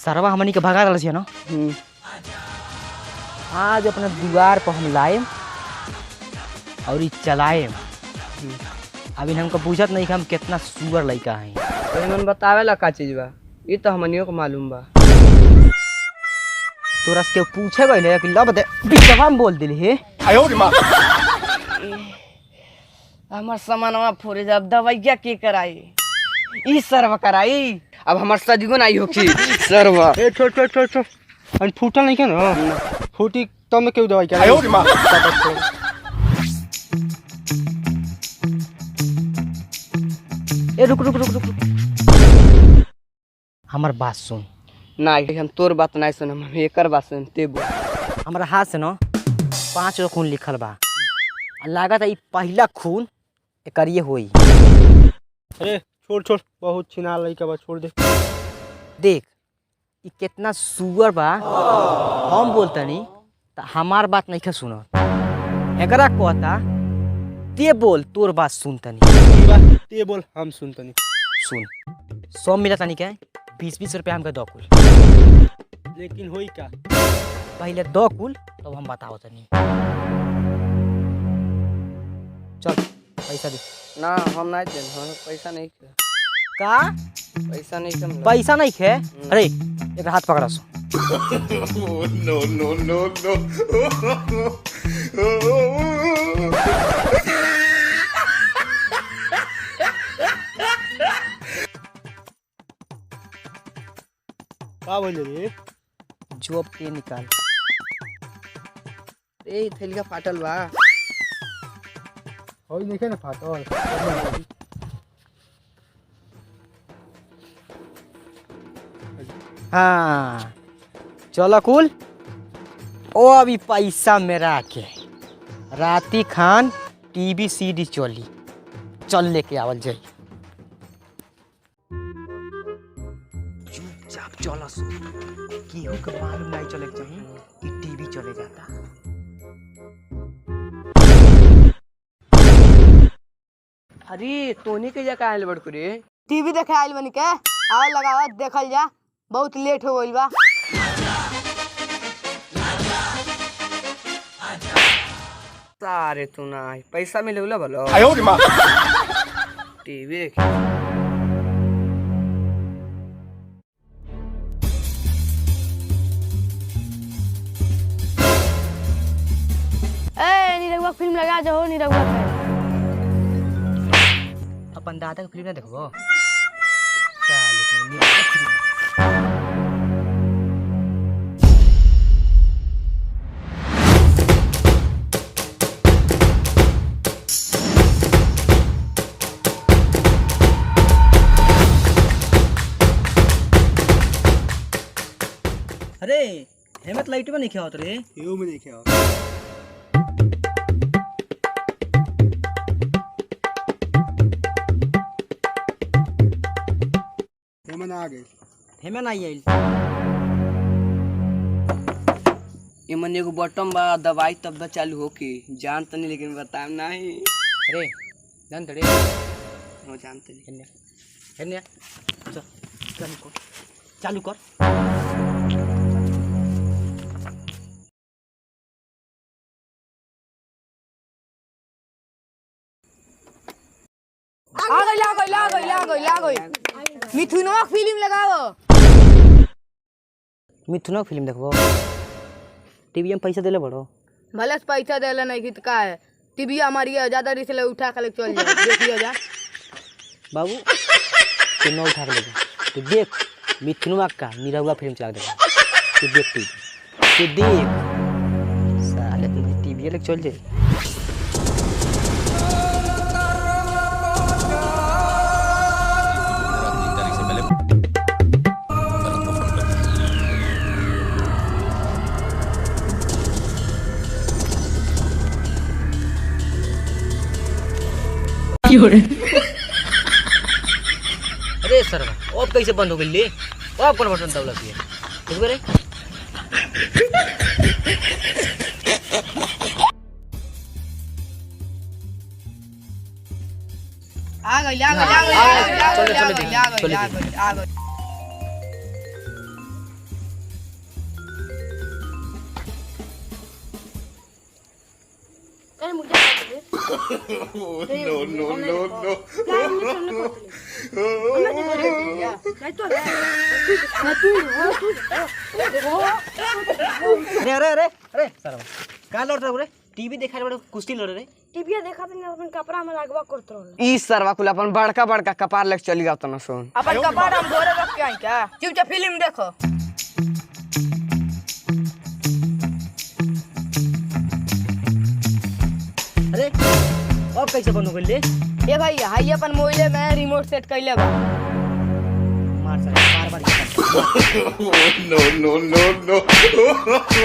सरवा हमनी के भगा रहा ना। आज अपने दुआर पर हम लाए और चलाए। अभी हमको पूछत नहीं कि हम कितना सुअर लड़का है। मन बतावे ला का चीज बा, ये तो हमनियों को मालूम बा। तोरा से पूछे गए कि लब दे बिचवा में बोल दिली हे। हमार सामानवा फोरे जब दवाइया के कराई, ई सर्व कराई। अब हमार सदिगो नहीं होखी सर्व। ए छोड़ छोड़ छोड़ छोड़ अन फूटल नहीं के ना फूटी तो मैं क्यों दवाई करा। ए रुक रुक रुक रुक रुक, हमार बात सुन। नहीं हम तोर बात नहीं सुनम, हम एकर बात सुनते बोल। हमारा हाथ से ना 5 गो खून लिखल बा। लागत है पहला खून एकरिए होई। अरे छोड़ छोड़ बहुत छिना लड़का बा, छोड़ दे। देख ई कितना सुअर बा। हम बोलतनी त हमार बात नहीं सुनो। एकरा कहता ते बोल तोर बात सुनतनी। ते बोल हम सुनतनी। सुन 100 मिला तनी के 20-20 रुपया हमके दो कुल। लेकिन होई का पहले दो कुल तब हम बताओ तनी। चल पैसा दे। ना हम नहीं देन, हम पैसा नहीं खे। का पैसा नहीं खे। पैसा नहीं खे? अरे एक हाथ पकड़ा सो। नो नो नो नो। का बोल रे? जॉब पे निकाल। ए थैलिया फाटल बा। होई नहीं के ना फाटल। हाँ चलो कुल। ओ अभी पैसा मेरा के राती खान टीवी सीडी चली। चल लेके आवल जाई। चुपचाप चलो सो। केहू के मालूम नहीं चले चाहिए कि टीवी चले जाता। अरे तोनी के जगह आइल बड़कू रे। टीवी देखे आइल बनी के आवा लगावा देखल जा, बहुत लेट हो गइल बा। सारे तू ना पैसा मिले उला बोलो। टीवी देख। ए निरहुआ फिल्म लगा जो निरहुआ पे। अपन दादा के फिल्म ना देखबो। अरे हेमत लाइट में नहीं खेवत रे। एऊ में नहीं खेवा। हेमन आ गई। हेमन आई आइल। इमन एगो बटन बा, दवाई तब द चालू होके जान तनी, लेकिन बताम नहीं। अरे जान तड़े हो जानते नहीं। हेन्या हेन्या चल चालू कर। आ गई। मिथुनवा फिल्म लगावो। मिथुन फिल्म देखबो। टीवी में पैसा देले बड़ो। भले से पैसा देला नहीं कि का है। टीवी हमारी ज्यादा रिस ले उठा के चल जा, देखियो जा। बाबू तू न उठा के ले जा। तू देख मिथुनवा का निरहुआ फिल्म चला देगा। तू देख तू देख साले तू टीवी ले चल जाए। अरे सर अब कैसे बंद हो गई ले? अब कौन बटन दबला दिया? ठीक है रे। आ गई। अरे मुझे no, no, no, no. नहीं तो अरे अरे अरे अरे सर कहाँ लड़ रहे हो रे? टीवी देखा रहे कुश्ती लड़ रहे? टीवी देखा तो अपन कपड़ा में लगवा करत रहल ई सरवा कुल अपन बड़का बड़का कपार लेके चली जाता ना सुन अपन कपड़ा हम घरे रख के आई क्या चुपचाप फिल्म देखो अरे अब कैसे बंद हो गई ले? ए भाई हाई अपन मोबाइल में रिमोट सेट कैले बा मार सर बार बार No, no, no, no.